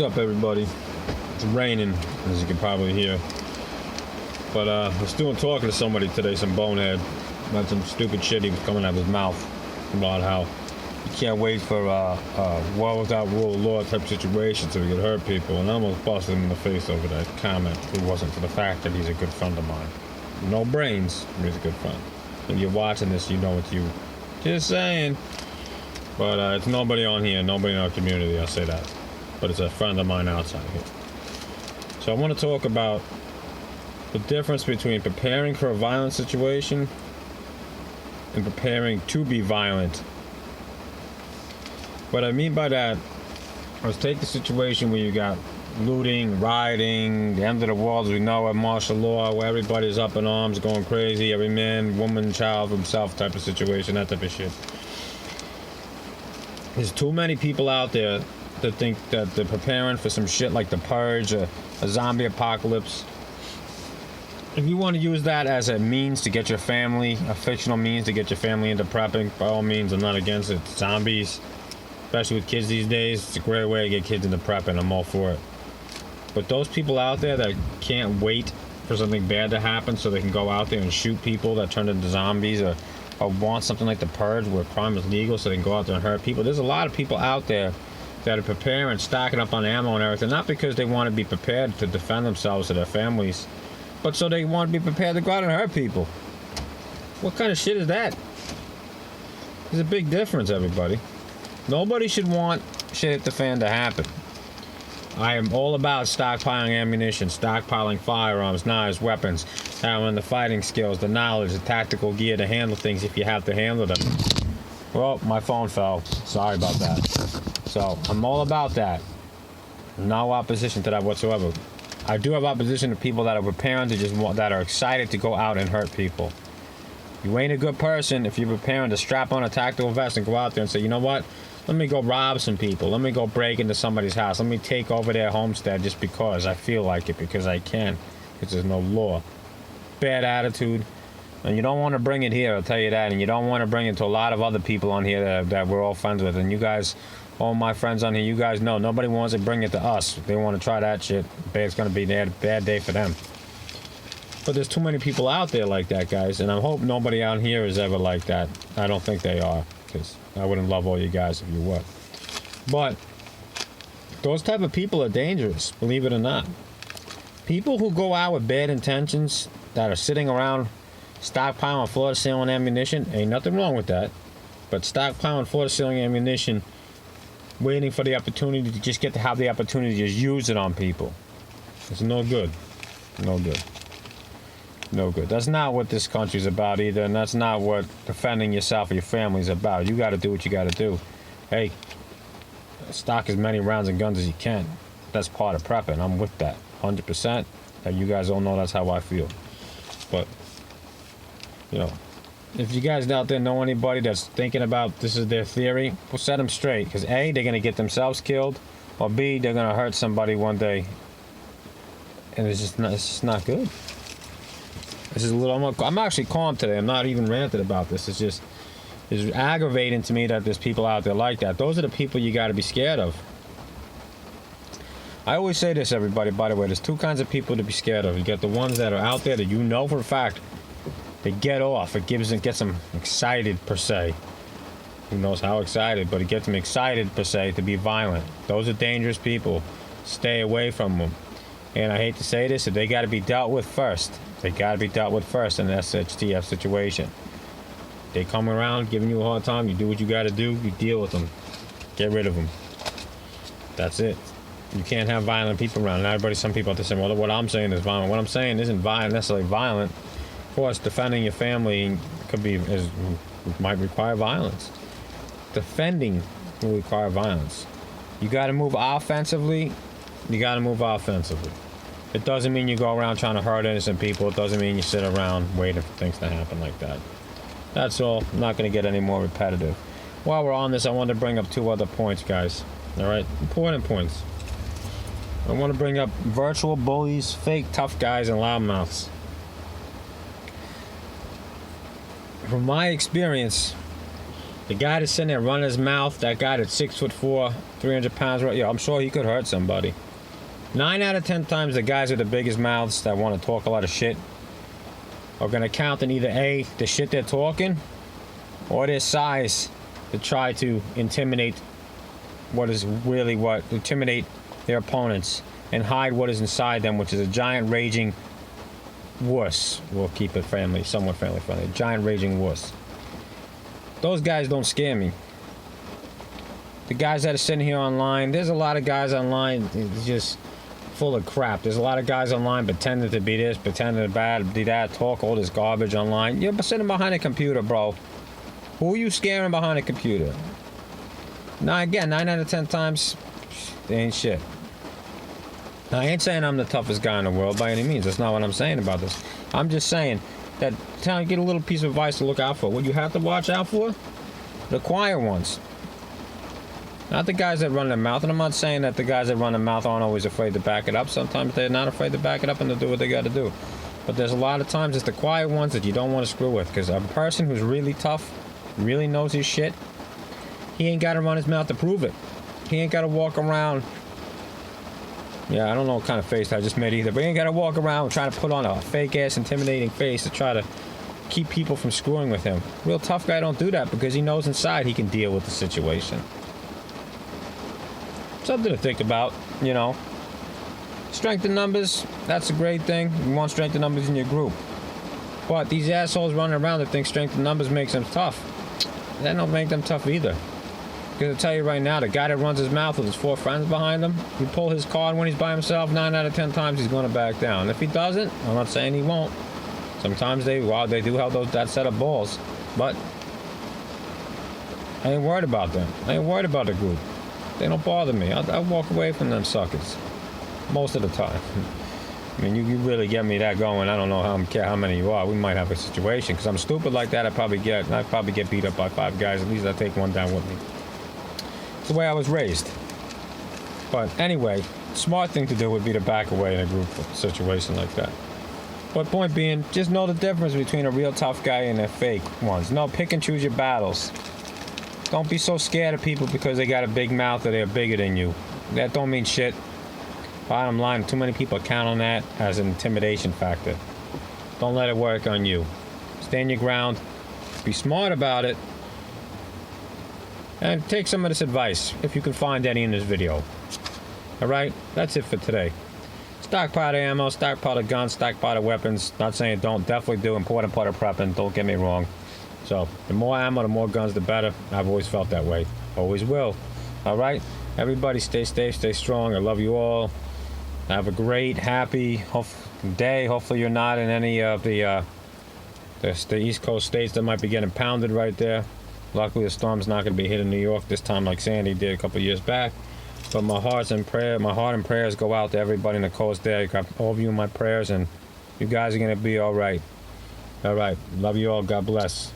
What's up, everybody? It's raining, as you can probably hear. But I was talking to somebody today, some bonehead, about some stupid shit he was coming out of his mouth about how you can't wait for a war without rule of law type situation so we could hurt people. And I almost busted him in the face over that comment. It wasn't for the fact that he's a good friend of mine. No brains, but he's a good friend. If you're watching this, you know what you... Just saying. But it's nobody on here, nobody in our community, I'll say that. But it's a friend of mine outside here. So I want to talk about the difference between preparing for a violent situation and preparing to be violent. What I mean by that, let's take the situation where you got looting, rioting, the end of the world as we know it, martial law, where everybody's up in arms, going crazy, every man, woman, child, himself type of situation, that type of shit. There's too many people out there that think that they're preparing for some shit like the purge or a zombie apocalypse. If you want to use that as a means to get your family, a fictional means to get your family into prepping, by all means, I'm not against it. Zombies, especially with kids these days, it's a great way to get kids into prepping. I'm all for it. But those people out there that can't wait for something bad to happen so they can go out there and shoot people that turn into zombies, or want something like the purge where crime is legal so they can go out there and hurt people. There's a lot of people out there that are preparing, stocking up on ammo and everything, not because they want to be prepared to defend themselves or their families, but so they want to be prepared to go out and hurt people. What kind of shit is that? There's a big difference, everybody. Nobody should want shit at the fan to happen. I am all about stockpiling ammunition, stockpiling firearms, knives, weapons, having the fighting skills, the knowledge, the tactical gear to handle things if you have to handle them. Well, my phone fell. Sorry about that. So, I'm all about that. No opposition to that whatsoever. I do have opposition to people that are preparing to that are excited to go out and hurt people. You ain't a good person if you're preparing to strap on a tactical vest and go out there and say, you know what? Let me go rob some people. Let me go break into somebody's house. Let me take over their homestead just because I feel like it, because I can, because there's no law. Bad attitude. And you don't want to bring it here, I'll tell you that. And you don't want to bring it to a lot of other people on here that we're all friends with. And you guys, all my friends on here, you guys know, nobody wants to bring it to us. If they want to try that shit, it's going to be a bad day for them. But there's too many people out there like that, guys. And I hope nobody out here is ever like that. I don't think they are, because I wouldn't love all you guys if you were. But those type of people are dangerous, believe it or not. People who go out with bad intentions, that are sitting around stockpiling floor to ceiling ammunition, ain't nothing wrong with that. But stockpiling floor to ceiling ammunition, waiting for the opportunity to just get to have the opportunity to just use it on people, it's no good. No good. No good. That's not what this country's about either, and that's not what defending yourself or your family's about. You got to do what you got to do. Hey, stock as many rounds and guns as you can. That's part of prepping. I'm with that, 100%. And you guys all know that's how I feel. But, you know, if you guys out there know anybody that's thinking about this is their theory, well, set them straight. Because A, they're going to get themselves killed, or B, they're going to hurt somebody one day. And it's just not good. This is a little. I'm actually calm today. I'm not even ranted about this. It's aggravating to me that there's people out there like that. Those are the people you got to be scared of. I always say this, everybody, by the way. There's two kinds of people to be scared of. You got the ones that are out there that you know for a fact they get off. It gets them excited, per se. Who knows how excited, but it gets them excited, per se, to be violent. Those are dangerous people. Stay away from them. And I hate to say this, they got to be dealt with first. They got to be dealt with first in an SHTF situation. They come around giving you a hard time, you do what you got to do, you deal with them. Get rid of them. That's it. You can't have violent people around. And some people have to say, well, what I'm saying is violent. What I'm saying isn't necessarily violent. Of course, defending your family might require violence. Defending will require violence. You got to move offensively. You got to move offensively. It doesn't mean you go around trying to hurt innocent people. It doesn't mean you sit around waiting for things to happen like that. That's all. I'm not going to get any more repetitive. While we're on this, I want to bring up two other points, guys. All right? Important points. I want to bring up virtual bullies, fake tough guys, and loudmouths. From my experience, The guy that's sitting there running his mouth, that guy that's 6'4", 300 pounds, yeah, I'm sure he could hurt somebody. 9 out of 10 times, the guys with the biggest mouths that want to talk a lot of shit are going to count on either A, the shit they're talking, or their size to try to intimidate intimidate their opponents and hide what is inside them, which is a giant raging wuss. We'll keep it somewhat family friendly. A giant raging wuss. Those guys don't scare me. The guys that are sitting here online, there's a lot of guys online just full of crap. There's a lot of guys online pretending to be this, pretending to be that, talk all this garbage online. You're sitting behind a computer, bro. Who are you scaring behind a computer? Now again, 9 out of 10 times, they ain't shit. Now, I ain't saying I'm the toughest guy in the world by any means. That's not what I'm saying about this. I'm just saying that get a little piece of advice to look out for. What you have to watch out for? The quiet ones. Not the guys that run their mouth. And I'm not saying that the guys that run their mouth aren't always afraid to back it up. Sometimes they're not afraid to back it up and to do what they got to do. But there's a lot of times it's the quiet ones that you don't want to screw with. Because a person who's really tough, really knows his shit, he ain't got to run his mouth to prove it. He ain't got to walk around. Yeah, I don't know what kind of face I just made either, but he ain't got to walk around trying to put on a fake-ass intimidating face to try to keep people from screwing with him. Real tough guy don't do that because he knows inside he can deal with the situation. Something to think about, you know. Strength in numbers, that's a great thing. You want strength in numbers in your group. But these assholes running around that think strength in numbers makes them tough. That don't make them tough either. Because I'll tell you right now, the guy that runs his mouth with his 4 friends behind him, you pull his card when he's by himself, 9 out of 10 times he's going to back down. If he doesn't, I'm not saying he won't. Sometimes they do have that set of balls. But I ain't worried about them. I ain't worried about the group. They don't bother me. I walk away from them suckers. Most of the time. I mean, you really get me that going. I don't know how many you are. We might have a situation. Because I'm stupid like that, I'd probably get beat up by 5 guys. At least I take one down with me. The way I was raised. But anyway, smart thing to do would be to back away in a group situation like that. But point being, just know the difference between a real tough guy and a fake ones. No, pick and choose your battles. Don't be so scared of people because they got a big mouth or they're bigger than you. That don't mean shit. Bottom line, too many people count on that as an intimidation factor. Don't let it work on you. Stand your ground. Be smart about it. And take some of this advice, if you can find any in this video. Alright, that's it for today. Stockpile the ammo, stockpile the guns, stockpile the weapons. Not saying don't, definitely do. Important part of prepping, don't get me wrong. So, the more ammo, the more guns, the better. I've always felt that way. Always will. Alright? Everybody stay safe, stay strong. I love you all. Have a great, happy day. Hopefully you're not in any of the East Coast states that might be getting pounded right there. Luckily, the storm's not going to be hitting New York this time like Sandy did a couple years back. But my heart and prayers go out to everybody in the coast there. You got all of you in my prayers, and you guys are going to be all right. All right. Love you all. God bless.